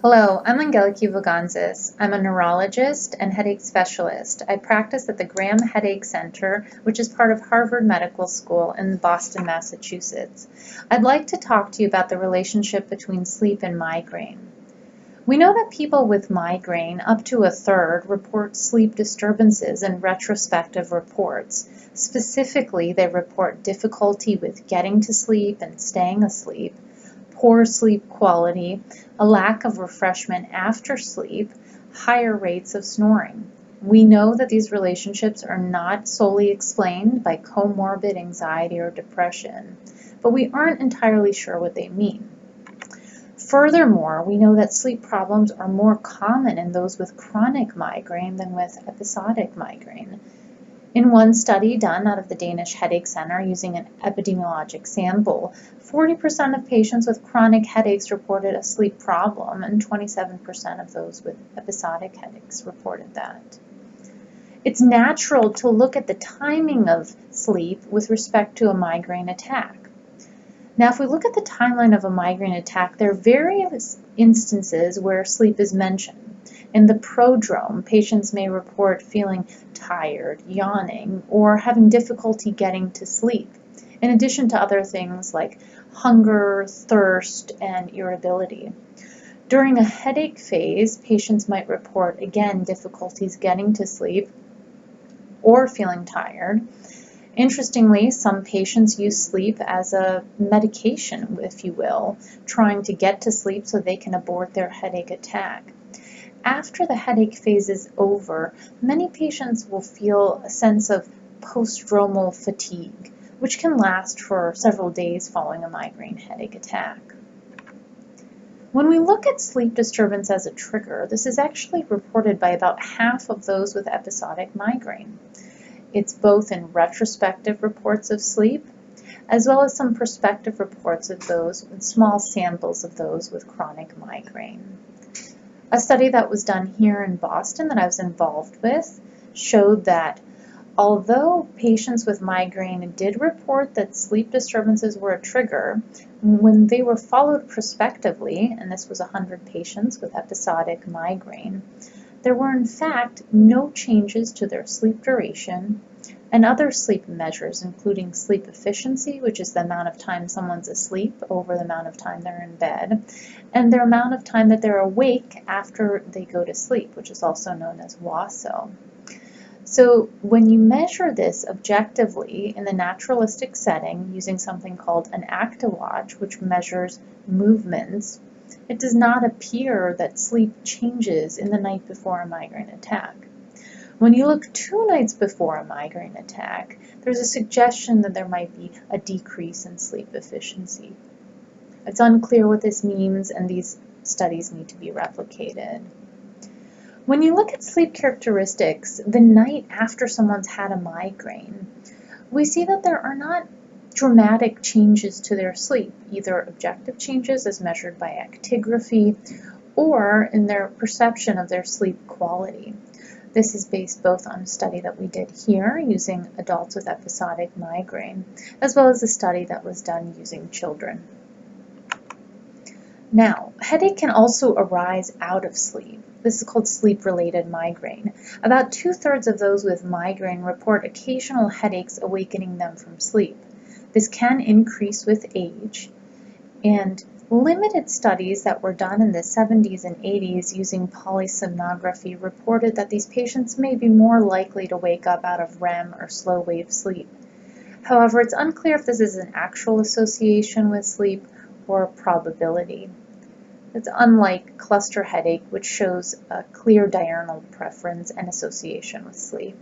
Hello, I'm Angeliki Vaganzis. I'm a neurologist and headache specialist. I practice at the Graham Headache Center, which is part of Harvard Medical School in Boston, Massachusetts. I'd like to talk to you about the relationship between sleep and migraine. We know that people with migraine, up to a third, report sleep disturbances in retrospective reports. Specifically, they report difficulty with getting to sleep and staying asleep, poor sleep quality, a lack of refreshment after sleep, higher rates of snoring. We know that these relationships are not solely explained by comorbid anxiety or depression, but we aren't entirely sure what they mean. Furthermore, we know that sleep problems are more common in those with chronic migraine than with episodic migraine. In one study done out of the Danish Headache Center using an epidemiologic sample, 40% of patients with chronic headaches reported a sleep problem, and 27% of those with episodic headaches reported that. It's natural to look at the timing of sleep with respect to a migraine attack. Now, if we look at the timeline of a migraine attack, there are various instances where sleep is mentioned. In the prodrome, patients may report feeling tired, yawning, or having difficulty getting to sleep, in addition to other things like hunger, thirst, and irritability. During a headache phase, patients might report, again, difficulties getting to sleep or feeling tired. Interestingly, some patients use sleep as a medication, if you will, trying to get to sleep so they can abort their headache attack. After the headache phase is over, many patients will feel a sense of postdromal fatigue, which can last for several days following a migraine headache attack. When we look at sleep disturbance as a trigger, this is actually reported by about half of those with episodic migraine. It's both in retrospective reports of sleep, as well as some prospective reports of those with small samples of those with chronic migraine. A study that was done here in Boston that I was involved with showed that although patients with migraine did report that sleep disturbances were a trigger, when they were followed prospectively, and this was 100 patients with episodic migraine, there were in fact no changes to their sleep duration and other sleep measures, including sleep efficiency, which is the amount of time someone's asleep over the amount of time they're in bed, and their amount of time that they're awake after they go to sleep, which is also known as WASO. So when you measure this objectively in the naturalistic setting using something called an ActiWatch, which measures movements, it does not appear that sleep changes in the night before a migraine attack. When you look 2 nights before a migraine attack, there's a suggestion that there might be a decrease in sleep efficiency. It's unclear what this means, and these studies need to be replicated. When you look at sleep characteristics the night after someone's had a migraine, we see that there are not dramatic changes to their sleep, either objective changes as measured by actigraphy or in their perception of their sleep quality. This is based both on a study that we did here using adults with episodic migraine, as well as a study that was done using children. Now, headache can also arise out of sleep. This is called sleep-related migraine. About 2/3 of those with migraine report occasional headaches awakening them from sleep. This can increase with age, and limited studies that were done in the 70s and 80s using polysomnography reported that these patients may be more likely to wake up out of REM or slow-wave sleep. However, it's unclear if this is an actual association with sleep or a probability. It's unlike cluster headache, which shows a clear diurnal preference and association with sleep.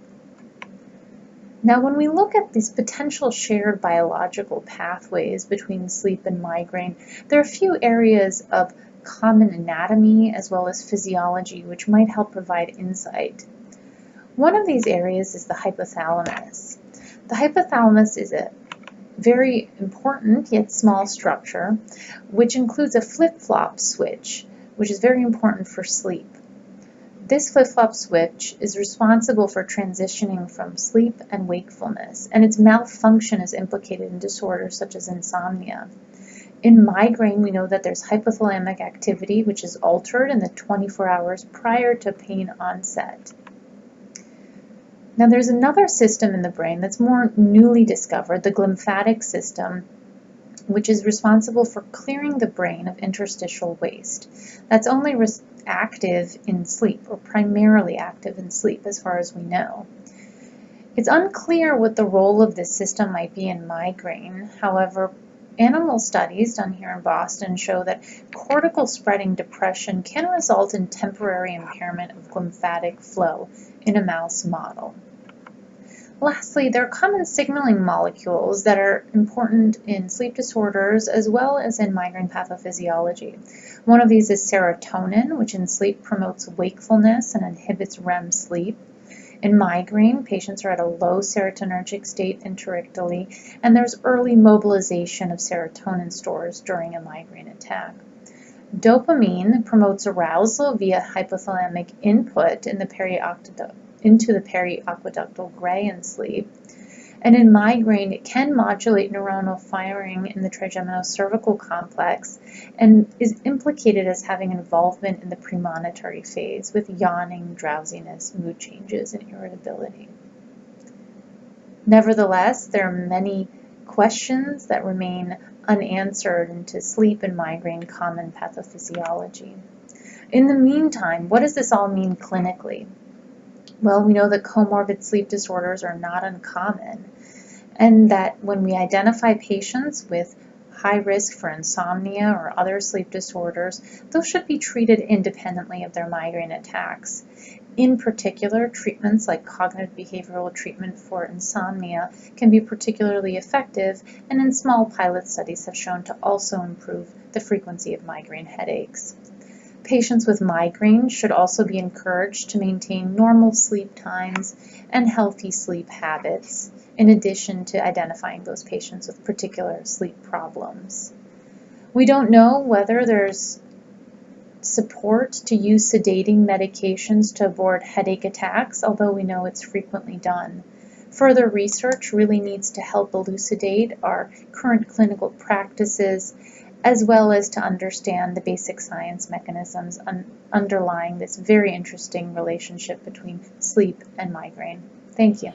Now, when we look at these potential shared biological pathways between sleep and migraine, there are a few areas of common anatomy as well as physiology which might help provide insight. One of these areas is the hypothalamus. The hypothalamus is a very important yet small structure which includes a flip-flop switch, which is very important for sleep. This flip-flop switch is responsible for transitioning from sleep and wakefulness, and its malfunction is implicated in disorders such as insomnia. In migraine, we know that there's hypothalamic activity, which is altered in the 24 hours prior to pain onset. Now, there's another system in the brain that's more newly discovered, the glymphatic system, which is responsible for clearing the brain of interstitial waste. That's only active in sleep, or primarily active in sleep, as far as we know. It's unclear what the role of this system might be in migraine. However, animal studies done here in Boston show that cortical spreading depression can result in temporary impairment of glymphatic flow in a mouse model. Lastly, there are common signaling molecules that are important in sleep disorders as well as in migraine pathophysiology. One of these is serotonin, which in sleep promotes wakefulness and inhibits REM sleep. In migraine, patients are at a low serotonergic state interictally, and there's early mobilization of serotonin stores during a migraine attack. Dopamine promotes arousal via hypothalamic input into the periaqueductal gray in sleep. And in migraine, it can modulate neuronal firing in the trigeminal-cervical complex and is implicated as having involvement in the premonitory phase with yawning, drowsiness, mood changes, and irritability. Nevertheless, there are many questions that remain unanswered into sleep and migraine common pathophysiology. In the meantime, what does this all mean clinically? Well, we know that comorbid sleep disorders are not uncommon, and that when we identify patients with high risk for insomnia or other sleep disorders, those should be treated independently of their migraine attacks. In particular, treatments like cognitive behavioral treatment for insomnia can be particularly effective, and in small pilot studies have shown to also improve the frequency of migraine headaches. Patients with migraine should also be encouraged to maintain normal sleep times and healthy sleep habits, in addition to identifying those patients with particular sleep problems. We don't know whether there's support to use sedating medications to avoid headache attacks, although we know it's frequently done. Further research really needs to help elucidate our current clinical practices, as well as to understand the basic science mechanisms underlying this very interesting relationship between sleep and migraine. Thank you.